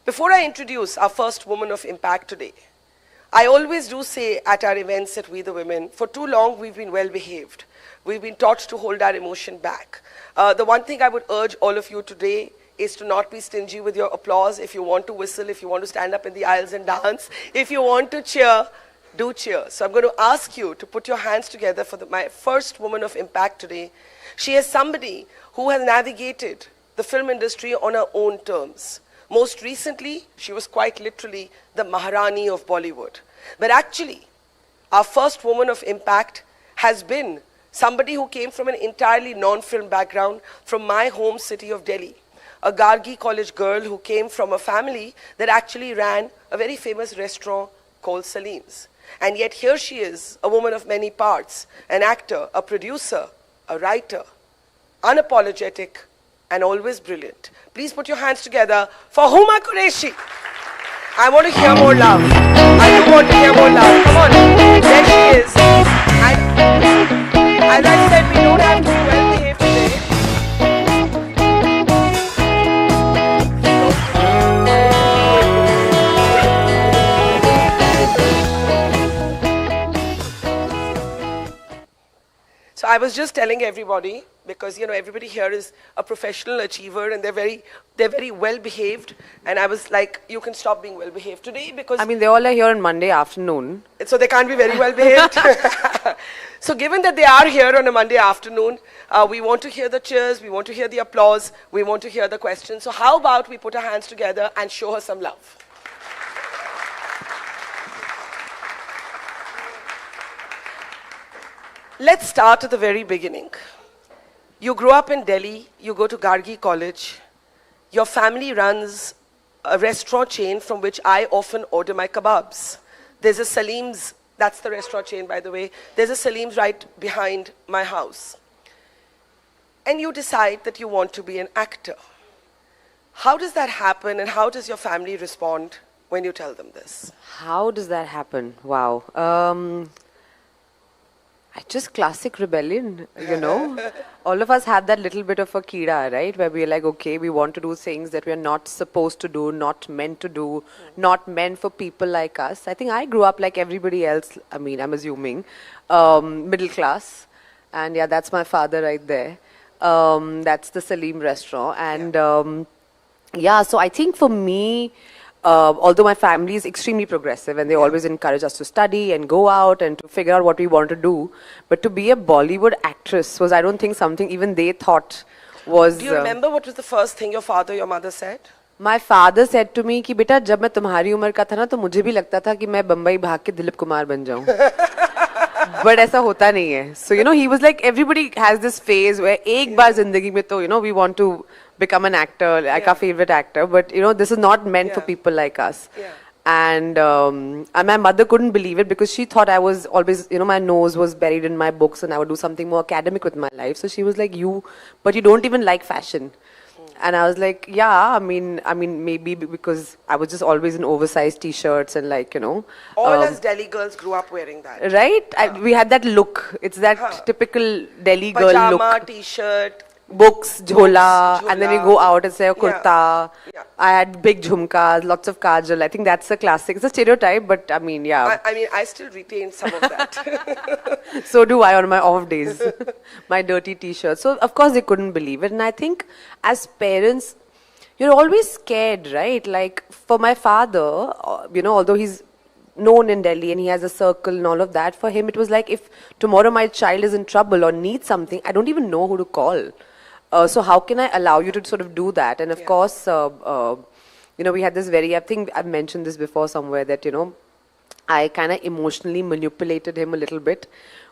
Before I introduce our first woman of impact today, I always do say at our events at We the Women, for too long we've been well behaved. We've been taught to hold our emotion back. The one thing I would urge all of you today is to not be stingy with your applause. If you want to whistle, if you want to stand up in the aisles and dance, if you want to cheer, do cheer. So I'm going to ask you to put your hands together for my first woman of impact today. She is somebody who has navigated the film industry on her own terms. Most recently, she was quite literally the Maharani of Bollywood. But actually, our first woman of impact has been somebody who came from an entirely non-film background from my home city of Delhi. A Gargi college girl who came from a family that actually ran a very famous restaurant called Salim's. And yet here she is, a woman of many parts, an actor, a producer, a writer, unapologetic, and always brilliant. Please put your hands together for Huma Qureshi. I want to hear more love. I do want to hear more love. Come on. There she is. And as I said, we don't have to be well behaved today. So I was just telling everybody, because everybody here is a professional achiever and they're very well behaved, and I was like, you can stop being well behaved today because they all are here on Monday afternoon, so they can't be very well behaved. So given that they are here on a Monday afternoon, we want to hear the cheers, we want to hear the applause, we want to hear the questions. So how about we put our hands together and show her some love. Let's start at the very beginning. You grew up in Delhi, you go to Gargi College, your family runs a restaurant chain from which I often order my kebabs. There's a Salim's, that's the restaurant chain by the way, there's a Salim's right behind my house. And you decide that you want to be an actor. How does that happen and how does your family respond when you tell them this? How does that happen? Wow. Just classic rebellion, All of us had that little bit of a kida, right? Where we're like, okay, we want to do things that we're not supposed to do, not meant to do, not meant for people like us. I think I grew up like everybody else, I'm assuming, middle class. And yeah, that's my father right there. That's the Salim restaurant. And so I think for me, although my family is extremely progressive and they always encourage us to study and go out and to figure out what we want to do, but to be a Bollywood actress was, I don't think, something even they thought was... Do you remember what was the first thing your father, your mother said? My father said to me कि बेटा जब मैं तुम्हारी उम्र का था ना तो मुझे भी लगता था कि मैं बम्बई भाग के दिलीप कुमार बन जाऊं. But ऐसा होता नहीं है. So he was like, everybody has this phase where एक बार जिंदगी में तो we want to become an actor, like our favorite actor, but this is not meant for people like us. And my mother couldn't believe it because she thought I was always, my nose was buried in my books and I would do something more academic with my life. So she was like, but you don't even like fashion. And I was like, yeah, I mean, maybe because I was just always in oversized t-shirts and like, All us Delhi girls grew up wearing that. Right? We had that look. It's that typical Delhi girl look. Pajama, t-shirt. Books, jhola, and then you go out and say a kurta. I had big jhumkas, lots of kajal. I think that's a classic. It's a stereotype, but yeah. I still retain some of that. So do I on my off days. My dirty t-shirts. So, of course, they couldn't believe it. And I think as parents, you're always scared, right? Like, for my father, although he's known in Delhi and he has a circle and all of that, for him it was like, if tomorrow my child is in trouble or needs something, I don't even know who to call. So how can I allow you to sort of do that? And of course, we had this I think I've mentioned this before somewhere that, I kind of emotionally manipulated him a little bit,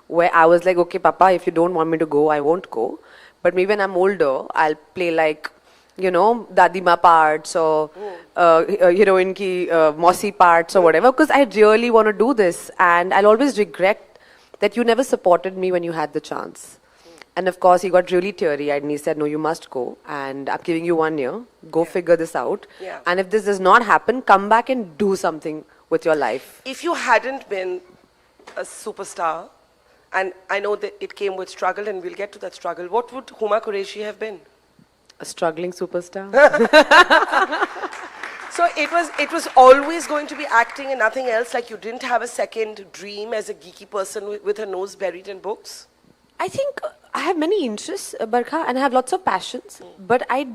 where I was like, okay, Papa, if you don't want me to go, I won't go. But maybe when I'm older, I'll play like, Dadima parts or heroine ki Mossy parts or whatever, because I really want to do this. And I'll always regret that you never supported me when you had the chance. And of course, he got really teary-eyed and he said, no, you must go. And I'm giving you 1 year. Go figure this out. And if this does not happen, come back and do something with your life. If you hadn't been a superstar, and I know that it came with struggle and we'll get to that struggle, what would Huma Qureshi have been? A struggling superstar. So it was always going to be acting and nothing else. Like you didn't have a second dream as a geeky person with her nose buried in books. I think I have many interests, Barkha, and I have lots of passions. But I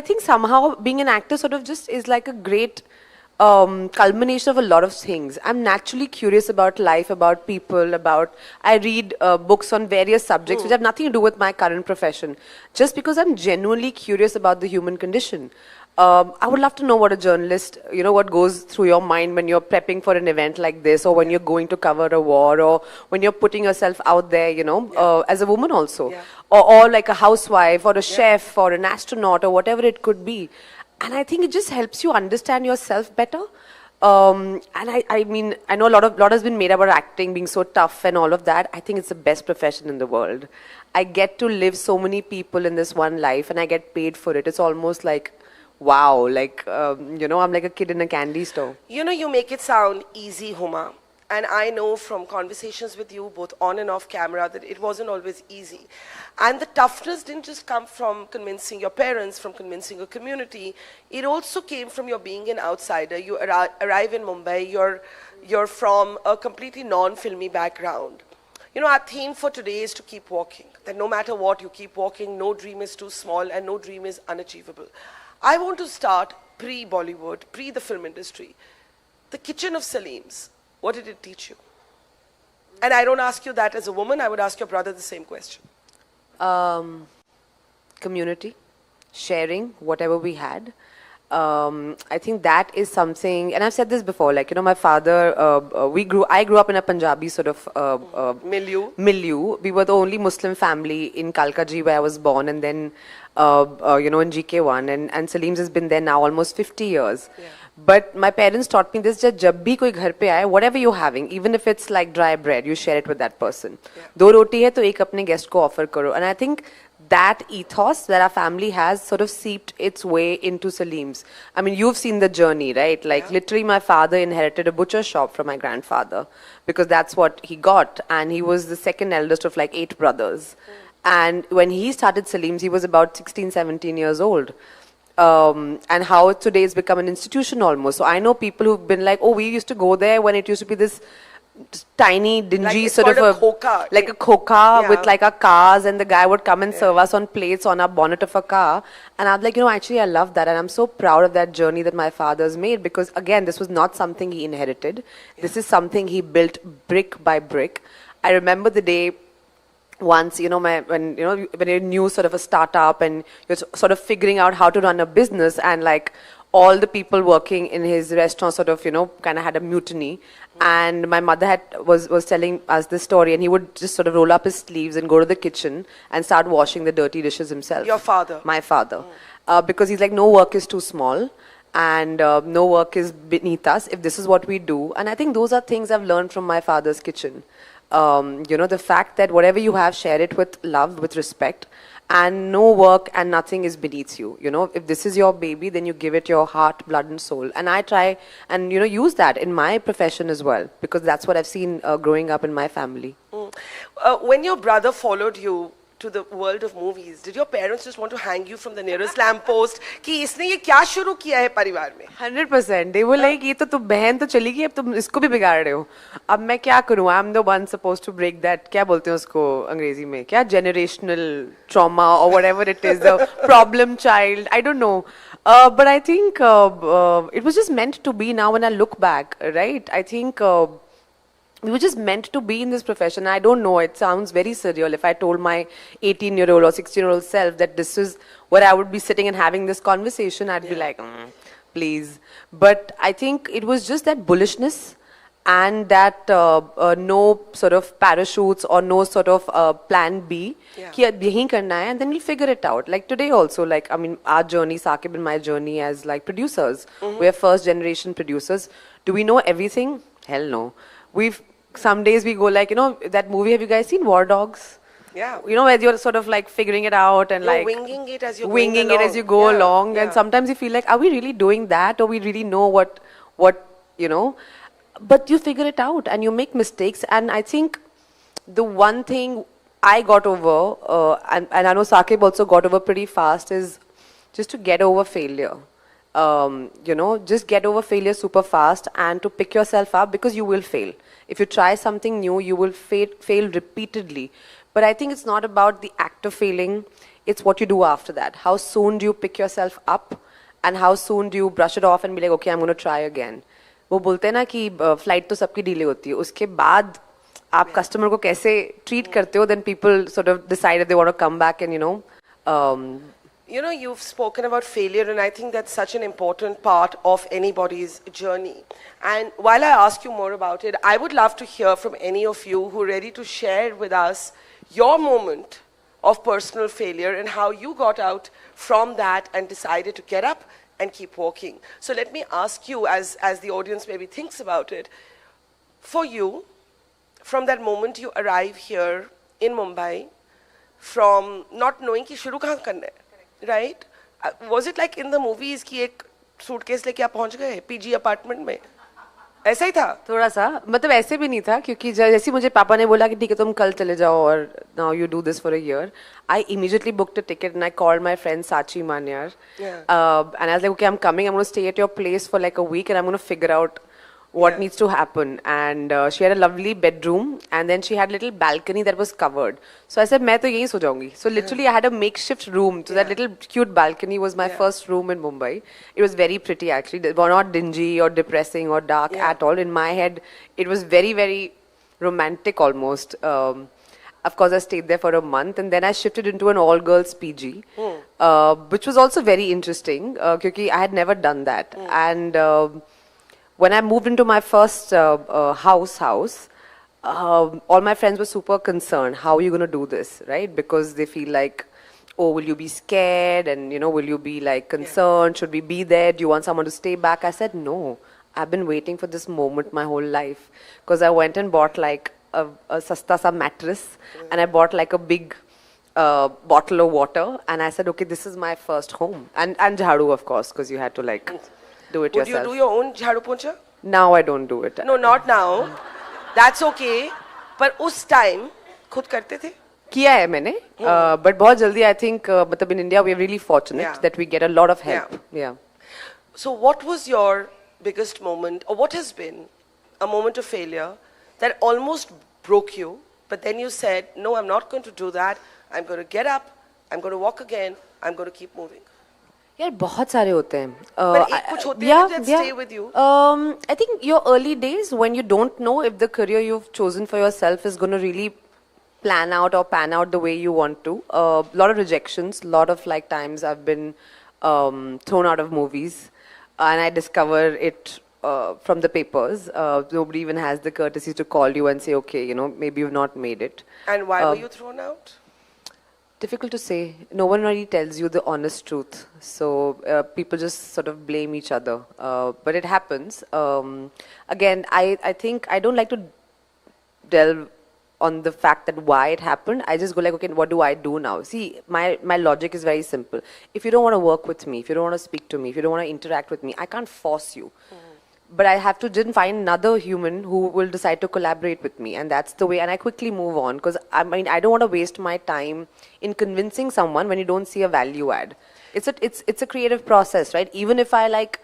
think somehow being an actor sort of just is like a great culmination of a lot of things. I'm naturally curious about life, about people, I read books on various subjects which have nothing to do with my current profession, just because I'm genuinely curious about the human condition. I would love to know what a journalist, what goes through your mind when you're prepping for an event like this, or when you're going to cover a war, or when you're putting yourself out there, as a woman also, or like a housewife, or a chef, or an astronaut, or whatever it could be. And I think it just helps you understand yourself better. And I mean, I know a lot has been made about acting being so tough and all of that. I think it's the best profession in the world. I get to live so many people in this one life, and I get paid for it. It's almost like, wow, like, I'm like a kid in a candy store. You make it sound easy, Huma. And I know from conversations with you, both on and off camera, that it wasn't always easy. And the toughness didn't just come from convincing your parents, from convincing a community. It also came from your being an outsider. You arrive in Mumbai, you're from a completely non-filmy background. Our theme for today is to keep walking. That no matter what, you keep walking. No dream is too small and no dream is unachievable. I want to start pre-Bollywood, pre the film industry. The kitchen of Salim's. What did it teach you? And I don't ask you that as a woman, I would ask your brother the same question. Community, sharing whatever we had. I think that is something, and I've said this before, like, my father, I grew up in a Punjabi sort of milieu. We were the only Muslim family in Kalkaji where I was born, and then, in GK1, and Salim's has been there now almost 50 years. Yeah. But my parents taught me this, that jab bhi koi ghar pe aaye, whatever you're having, even if it's like dry bread, you share it with that person. Do roti hai, to ek apne guest ko offer karo. And I think that ethos that our family has sort of seeped its way into Salim's. I mean, you've seen the journey, right? Like, literally my father inherited a butcher shop from my grandfather because that's what he got. And he was the second eldest of like 8 brothers. And when he started Salim's, he was about 16, 17 years old. And how today it's become an institution almost. So I know people who've been like, oh, we used to go there when it used to be this tiny, dingy like sort of a khoka. Like a khoka with like our cars, and the guy would come and serve us on plates on our bonnet of a car. And I'm like, actually I love that, and I'm so proud of that journey that my father's made, because again, this was not something he inherited. This is something he built brick by brick. I remember the day once, when you're new sort of a startup and you're sort of figuring out how to run a business, and like all the people working in his restaurant sort of, kind of had a mutiny. And my mother was telling us this story, and he would just sort of roll up his sleeves and go to the kitchen and start washing the dirty dishes himself. Your father? My father. Because he's like, no work is too small, and no work is beneath us if this is what we do. And I think those are things I've learned from my father's kitchen. The fact that whatever you have, share it with love, with respect, and no work and nothing is beneath you. If this is your baby, then you give it your heart, blood and soul. And I try and, use that in my profession as well, because that's what I've seen growing up in my family. When your brother followed you to the world of movies, did your parents just want to hang you from the nearest lamppost? कि इसने ये क्या शुरू किया है परिवार में? 100%. They were like, ये तो तू बहन तो चली गई, अब तुम इसको भी बिगाड़ रहे हो. अब मैं क्या करूँ? I'm the one supposed to break that. क्या बोलते हैं उसको अंग्रेजी में? क्या generational trauma or whatever it is, the problem child. I don't know. But I think it was just meant to be. Now when I look back, right? I think we were just meant to be in this profession. I don't know, it sounds very surreal if I told my 18-year-old or 16-year-old self that this is where I would be sitting and having this conversation. I'd be like, please. But I think it was just that bullishness and that no sort of parachutes or no sort of plan B. Ki ab yahi karna hai, and then we'll figure it out. Like today also, like, I mean, our journey, Saqib and my journey as like producers. We're first generation producers. Do we know everything? Hell no. Some days we go like, that movie, have you guys seen War Dogs? Yeah. Where you're sort of like figuring it out and like winging it as you go along. And sometimes you feel like, are we really doing that? Or we really know what, but you figure it out and you make mistakes. And I think the one thing I got over, and I know Saqib also got over pretty fast, is just to get over failure. just get over failure super fast and to pick yourself up, because you will fail. If you try something new, you will fail repeatedly. But I think it's not about the act of failing, it's what you do after that. How soon do you pick yourself up and how soon do you brush it off and be like, okay, I'm going to try again. वो बोलते हैं ना कि flight तो सबकी delay होती है, उसके बाद आप कस्टमर को कैसे ट्रीट करते हो, then people sort of decide if they want to come back and you've spoken about failure, and I think that's such an important part of anybody's journey. And while I ask you more about it, I would love to hear from any of you who are ready to share with us your moment of personal failure and how you got out from that and decided to get up and keep walking. So let me ask you, as the audience maybe thinks about it, for you, from that moment you arrive here in Mumbai, from not knowing कि शुरू कहाँ करना है, right? Was it like in the movies कि एक suitcase लेके आप पहुँच गए PG apartment में? ऐसा ही था? थोड़ा सा, मतलब ऐसे भी नहीं था, क्योंकि जैसे मुझे पापा ने बोला कि ठीक है तुम कल चले जाओ और now you do this for a year, I immediately booked a ticket and I called my friend Sachi Manyar, and I was like, okay, I'm coming, I'm going to stay at your place for like a week and I'm going to figure out what needs to happen. And she had a lovely bedroom and then she had a little balcony that was covered. So I said, मैं तो यहीं सो जाऊंगी. So literally I had a makeshift room. So that little cute balcony was my first room in Mumbai. It was very pretty actually. It was not dingy or depressing or dark at all. In my head, it was very, very romantic almost. Of course, I stayed there for a month and then I shifted into an all-girls PG, which was also very interesting because I had never done that. And when I moved into my first house, all my friends were super concerned. How are you going to do this, right? Because they feel like, oh, will you be scared? And, will you be like concerned? Should we be there? Do you want someone to stay back? I said, no. I've been waiting for this moment my whole life. Because I went and bought like a sasta sa mattress. And I bought like a big bottle of water. And I said, okay, this is my first home. And jharu, of course, because you had to like do it yourself. Would you do your own jharu poncha? Now I don't do it. No, not now. That's okay. But उस time खुद करते थे? किया है मैंने, but बहुत जल्दी I think मतलब in India we are really fortunate that we get a lot of help. Yeah. So what was your biggest moment, or what has been a moment of failure that almost broke you, but then you said, no, I'm not going to do that. I'm going to get up. I'm going to walk again. I'm going to keep moving. यार बहुत सारे होते हैं. But एक कुछ होते हैं that stay with you. I think your early days when you don't know if the career you've chosen for yourself is going to really plan out or pan out the way you want to. A lot of rejections, a lot of like times I've been thrown out of movies, and I discover it from the papers. Nobody even has the courtesy to call you and say, okay, maybe you've not made it. And why were you thrown out? Difficult to say. No one really tells you the honest truth. So people just sort of blame each other. But it happens. Again, I think I don't like to delve on the fact that why it happened. I just go like, okay, what do I do now? See, my logic is very simple. If you don't want to work with me, if you don't want to speak to me, if you don't want to interact with me, I can't force you. But I have to then find another human who will decide to collaborate with me. And that's the way. And I quickly move on. Because I don't want to waste my time in convincing someone when you don't see a value add. It's a creative process, right? Even if I like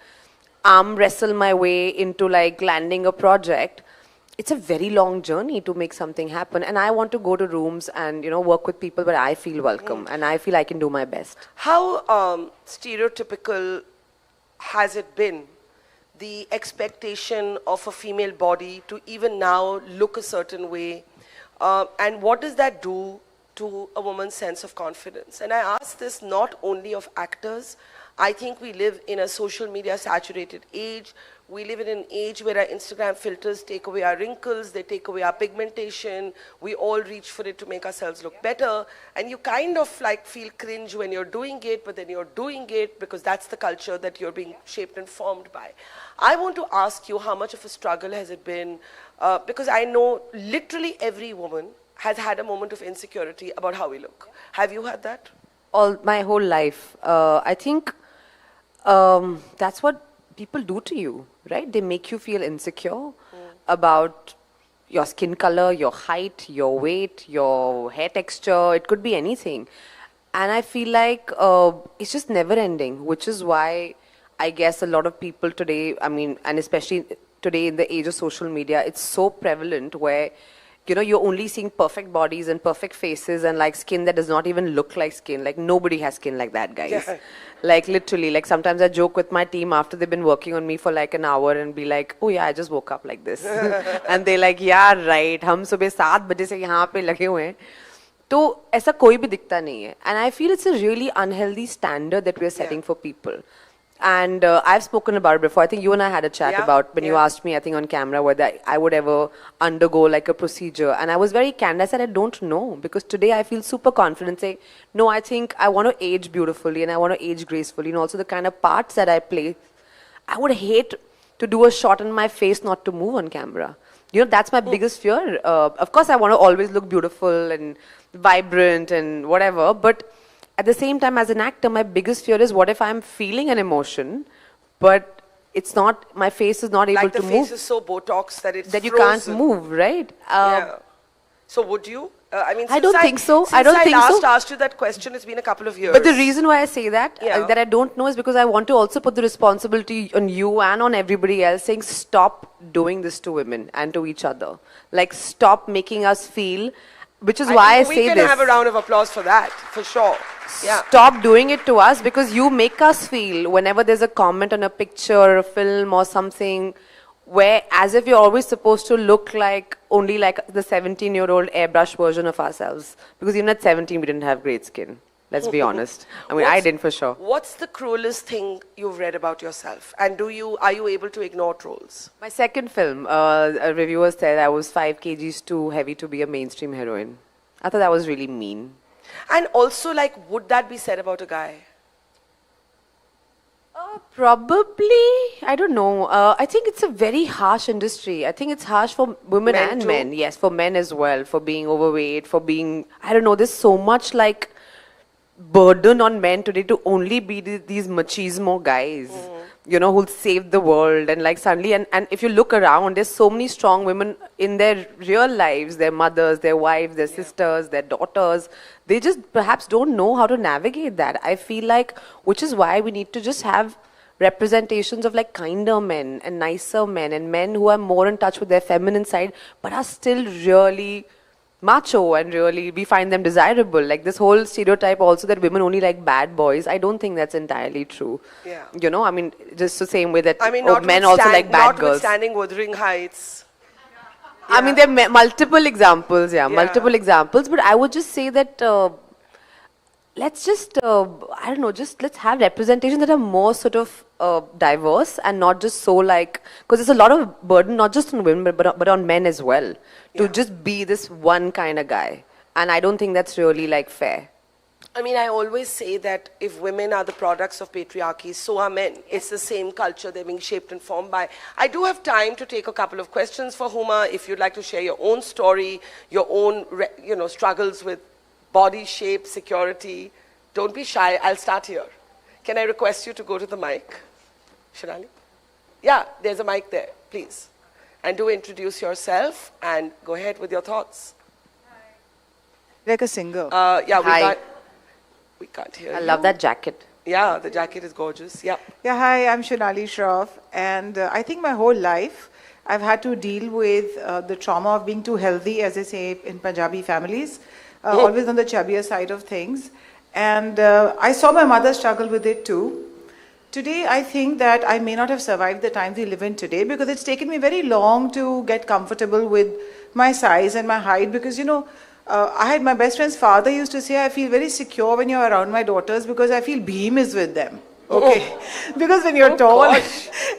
arm wrestle my way into like landing a project, it's a very long journey to make something happen. And I want to go to rooms and, work with people where I feel welcome. And I feel I can do my best. How stereotypical has it been? The expectation of a female body to even now look a certain way, and what does that do to a woman's sense of confidence? And I ask this not only of actors. I think we live in a social media saturated age. We live in an age where our Instagram filters take away our wrinkles, they take away our pigmentation. We all reach for it to make ourselves look better. And you kind of like feel cringe when you're doing it, but then you're doing it because that's the culture that you're being shaped and formed by. I want to ask you, how much of a struggle has it been? Because I know literally every woman has had a moment of insecurity about how we look. Have you had that? My whole life. I think that's what people do to you, right? They make you feel insecure about your skin color, your height, your weight, your hair texture. It could be anything. And I feel like it's just never ending, which is why I guess a lot of people today, I mean, and especially today in the age of social media, it's so prevalent where, you know, you're only seeing perfect bodies and perfect faces and like skin that does not even look like skin. Like nobody has skin like that, guys. Yeah. Like literally, like sometimes I joke with my team after they've been working on me for like an hour and be like, oh yeah, I just woke up like this. And they're like, yeah, right. हम सुबह 7 बजे से यहाँ पे लगे हुए हैं. तो ऐसा कोई भी दिखता नहीं है. And I feel it's a really unhealthy standard that we're setting for people. And I've spoken about it before. I think you and I had a chat about when you asked me, I think on camera, whether I would ever undergo like a procedure. And I was very candid. I said, I don't know. Because today I feel super confident saying, no, I think I want to age beautifully and I want to age gracefully. And also the kind of parts that I play, I would hate to do a shot on my face not to move on camera. You know, that's my biggest fear. Of course, I want to always look beautiful and vibrant and whatever. But at the same time, as an actor, my biggest fear is what if I'm feeling an emotion, but it's not, my face is not able to move. Like the face is so Botox that it's that you frozen. can't move, right? Yeah. So would you? I mean, I don't think so. Since I don't think last so. asked you that question, it's been a couple of years. But the reason why I say that, that I don't know is because I want to also put the responsibility on you and on everybody else saying stop doing this to women and to each other. Like stop making us feel, which is why I say this. We can have a round of applause for that, for sure. Yeah. Stop doing it to us because you make us feel whenever there's a comment on a picture or a film or something where as if you're always supposed to look like only like the 17-year-old airbrush version of ourselves. Because even at 17 we didn't have great skin. Let's be honest. I mean, I didn't for sure. What's the cruelest thing you've read about yourself? And are you able to ignore trolls? My second film, a reviewer said I was 5 kgs too heavy to be a mainstream heroine. I thought that was really mean. And also, like, would that be said about a guy? Probably, I don't know. I think it's a very harsh industry. I think it's harsh for women and men. Yes, for men as well, for being overweight, for being, I don't know, there's so much like burden on men today to only be these machismo guys, you know, who'll save the world. And like suddenly, and if you look around, there's so many strong women in their real lives, their mothers, their wives, their sisters, their daughters. They just perhaps don't know how to navigate that. I feel like, which is why we need to just have representations of like kinder men and nicer men and men who are more in touch with their feminine side, but are still really macho and really we find them desirable. Like this whole stereotype also that women only like bad boys, I don't think that's entirely true. Yeah. You know, I mean, just the same way that men also notwithstand- like bad girls. Notwithstanding Wuthering Heights. I mean, there are multiple examples, multiple examples, but I would just say that let's just, I don't know, just let's have representations that are more sort of diverse and not just so like, because there's a lot of burden, not just on women, but on men as well, to just be this one kind of guy. And I don't think that's really like fair. I mean, I always say that if women are the products of patriarchy, so are men. It's the same culture they're being shaped and formed by. I do have time to take a couple of questions for Huma. If you'd like to share your own story, your own, struggles with body shape, security, don't be shy. I'll start here. Can I request you to go to the mic, Shirali? Yeah, there's a mic there, please. And do introduce yourself and go ahead with your thoughts. Like a singer. We can't hear you. I love that jacket. Yeah, the jacket is gorgeous. Yeah. Yeah, hi, I'm Shonali Shroff. And I think my whole life, I've had to deal with the trauma of being too healthy, as they say in Punjabi families, always on the chubbier side of things. And I saw my mother struggle with it too. Today, I think that I may not have survived the times we live in today because it's taken me very long to get comfortable with my size and my height because, I had my best friend's father used to say, I feel very secure when you're around my daughters because I feel beam is with them. Okay. Because when you're tall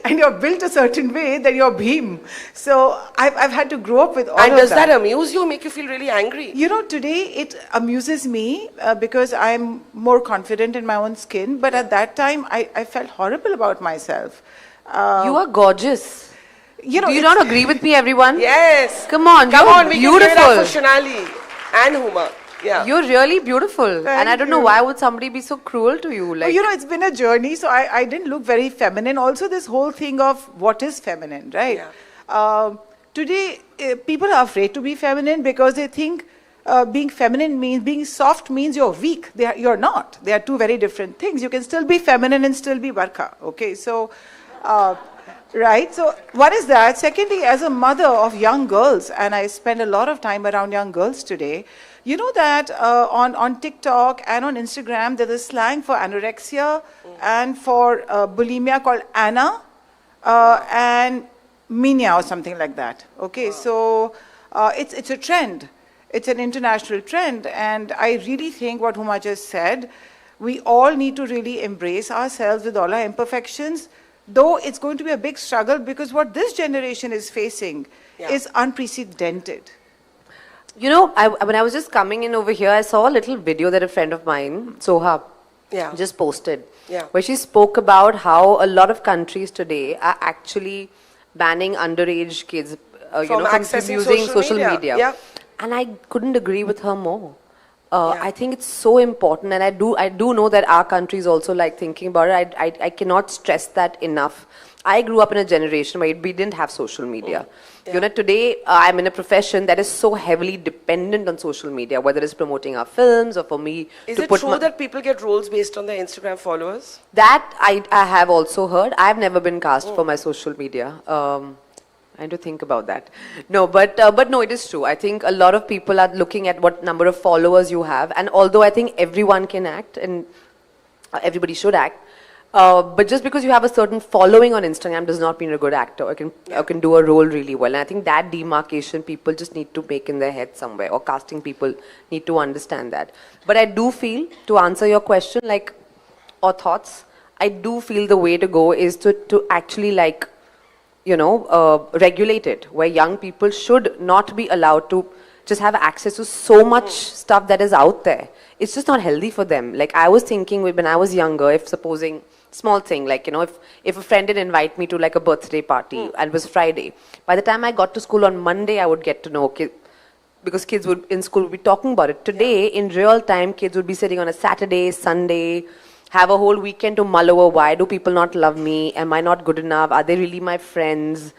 and you're built a certain way, then you're beam. So I've had to grow up with all of that. And does that amuse you, make you feel really angry? Today it amuses me because I'm more confident in my own skin. But at that time, I felt horrible about myself. You are gorgeous. Do you not agree with me, everyone? Yes. Come on, we beautiful. Can hear that for Shonali and Huma. Yeah. You're really beautiful. Thank I don't know why would somebody be so cruel to you. Like, it's been a journey, so I didn't look very feminine. Also, this whole thing of what is feminine, right? Yeah. Today, people are afraid to be feminine because they think being feminine means, being soft means you're weak. You're not. They are two very different things. You can still be feminine and still be Barkha. Okay, so, right. So one is that. Secondly, as a mother of young girls, and I spend a lot of time around young girls today, you know that on TikTok and on Instagram, there's a slang for anorexia and for bulimia called Anna and Minya or something like that. Okay, so it's a trend. It's an international trend, and I really think what Huma just said, we all need to really embrace ourselves with all our imperfections, though it's going to be a big struggle because what this generation is facing is unprecedented. You know, when I was just coming in over here, I saw a little video that a friend of mine, Soha, just posted, where she spoke about how a lot of countries today are actually banning underage kids from using social media. Yeah. And I couldn't agree with her more. I think it's so important, and I do know that our country is also like thinking about it. I cannot stress that enough. I grew up in a generation where we didn't have social media. You know, today I'm in a profession that is so heavily dependent on social media, whether it's promoting our films or for me is to it put true that people get roles based on their Instagram followers? That I have also heard. I've never been cast for my social media. I had to think about that. No, but no, it is true. I think a lot of people are looking at what number of followers you have, and although I think everyone can act and everybody should act, but just because you have a certain following on Instagram does not mean you're a good actor or can do a role really well. And I think that demarcation people just need to make in their head somewhere, or casting people need to understand that. But I do feel, to answer your question, like, or thoughts, I do feel the way to go is to actually like, you know, regulate it, where young people should not be allowed to just have access to so much stuff that is out there. It's just not healthy for them. Like I was thinking when I was younger, if supposing, small thing, like, you know, if a friend did invite me to like a birthday party and it was Friday, by the time I got to school on Monday, I would get to know, because kids would in school would be talking about it. Today, in real time, kids would be sitting on a Saturday, Sunday, have a whole weekend to mull over, why do people not love me? Am I not good enough? Are they really my friends?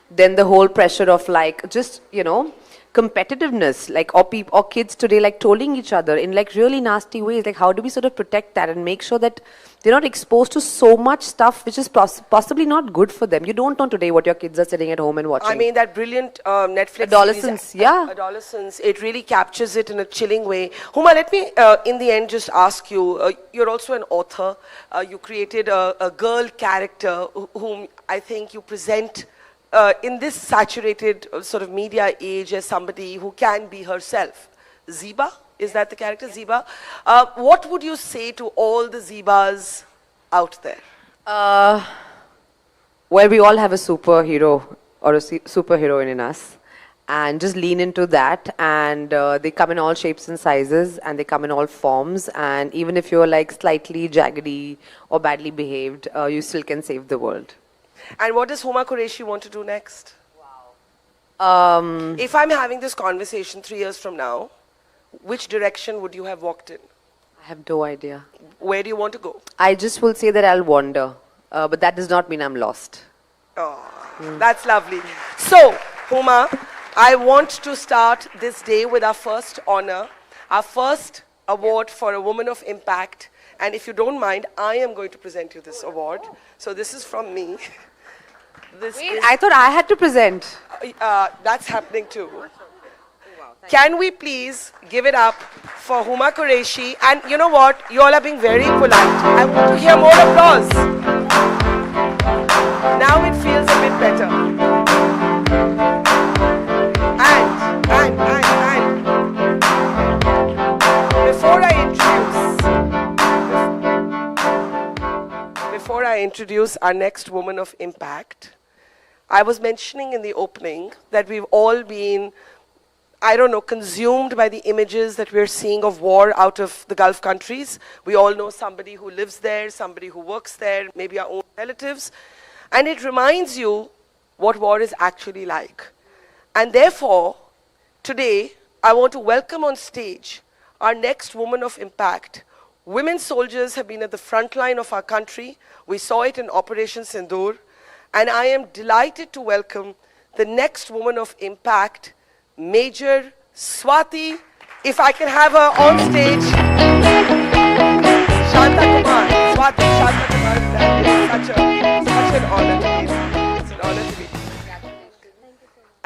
Then the whole pressure of like, just, you know, competitiveness, like, or kids today like trolling each other in like really nasty ways. Like, how do we sort of protect that and make sure that they're not exposed to so much stuff which is possibly not good for them? You don't know today what your kids are sitting at home and watching. I mean, that brilliant Netflix Adolescence, series, Adolescence, it really captures it in a chilling way. Huma, let me, in the end, just ask you, you're also an author. You created a girl character whom I think you present in this saturated sort of media age as somebody who can be herself. Ziba? Is that the character, Ziba? What would you say to all the Zibas out there? Well, we all have a superhero or a superheroine in us. And just lean into that. And they come in all shapes and sizes. And they come in all forms. And even if you're like slightly jaggedy or badly behaved, you still can save the world. And what does Huma Qureshi want to do next? Wow. If I'm having this conversation 3 years from now, which direction would you have walked in? I have no idea. Where do you want to go? I just will say that I'll wander. But that does not mean I'm lost. Oh, that's lovely. So, Huma, I want to start this day with our first honor, our first award for a woman of impact. And if you don't mind, I am going to present you this award. So this is from me. Wait, I thought I had to present. That's happening too. Can we please give it up for Huma Qureshi? And you know what? You all are being very polite. I want to hear more applause. Now it feels a bit better. And before I introduce our next woman of impact, I was mentioning in the opening that we've all been, I don't know, consumed by the images that we're seeing of war out of the Gulf countries. We all know somebody who lives there, somebody who works there, maybe our own relatives. And it reminds you what war is actually like. And therefore, today, I want to welcome on stage our next woman of impact. Women soldiers have been at the front line of our country. We saw it in Operation Sindoor. And I am delighted to welcome the next woman of impact, Major Swati If I can have her on stage, Shanta Kumar, Swati Shanta Kumar, that is such an honor to meet. It's an honor to meet.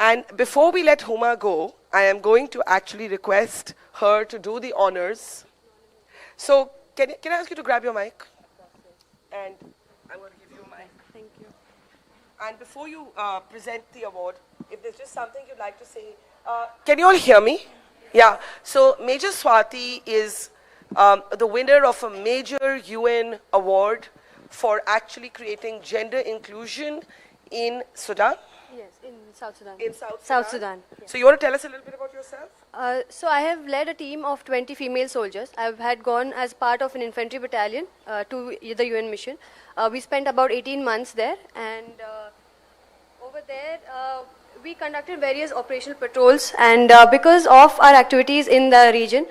And before we let Huma go, I am going to actually request her to do the honors. So can I ask you to grab your mic? And I'm going to give you a mic. Thank you. And before you present the award, if there's just something you'd like to say, can you all hear me? Yeah. So Major Swati is the winner of a major UN award for actually creating gender inclusion in Sudan. Yes, in South Sudan. In South Sudan. South Sudan. Yes. So you want to tell us a little bit about yourself? So I have led a team of 20 female soldiers. I had gone as part of an infantry battalion to the UN mission. We spent about 18 months there, and over there we conducted various operational patrols. And because of our activities in the region,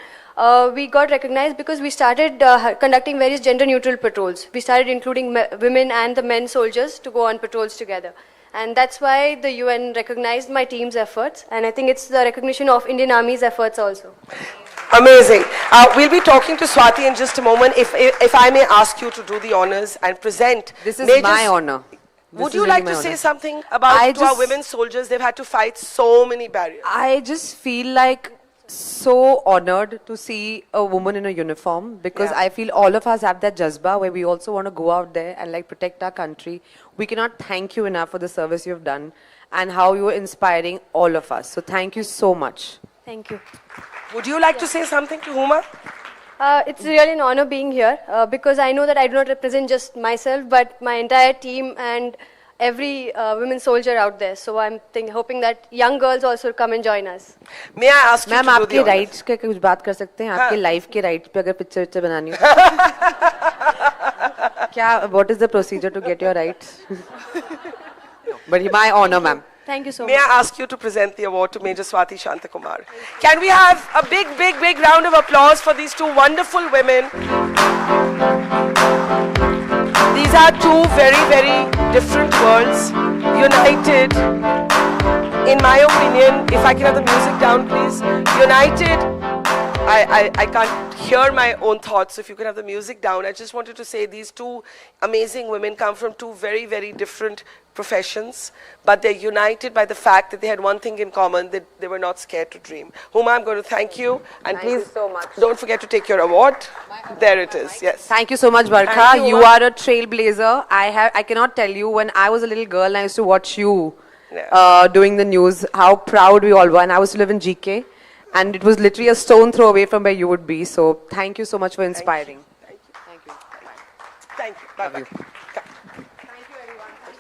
we got recognized because we started conducting various gender-neutral patrols. We started including women and the men soldiers to go on patrols together. And that's why the UN recognized my team's efforts. And I think it's the recognition of Indian Army's efforts also. Amazing. We'll be talking to Swati in just a moment. If I may ask you to do the honors and present. This is my honor. Would you like to say something about our women soldiers? They've had to fight so many barriers. I just feel like so honored to see a woman in a uniform, because I feel all of us have that jazba where we also want to go out there and like protect our country. We cannot thank you enough for the service you've done and how you are inspiring all of us. So thank you so much. Thank you. Would you like to say something to Huma? It's really an honor being here because I know that I do not represent just myself, but my entire team and every women soldier out there. So I'm hoping that young girls also come and join us. May I ask you to do the honors? आपके rights के कुछ बात कर सकते हैं? आपके life के rights पे अगर पिक्चर बनानी हो क्या? What is the procedure to get your rights? But my honor, ma'am. Thank you so much. May I ask you to present the award to Major Swati Shantakumar? Can we have a big, big, big round of applause for these two wonderful women? These are two very, very different worlds, united, in my opinion. If I can have the music down, please. United, I can't hear my own thoughts. If you could have the music down. I just wanted to say these two amazing women come from two very, very different professions, but they're united by the fact that they had one thing in common, that they were not scared to dream. Huma, I'm going to thank you. And thank you so much. Don't forget to take your award. There it is. Yes. Thank you so much, Barkha. You are a trailblazer. I cannot tell you, when I was a little girl and I used to watch you doing the news, how proud we all were. And I used to live in GK, and it was literally a stone throw away from where you would be. So thank you so much for inspiring. Thank you. Thank you. Thank you. Bye-bye.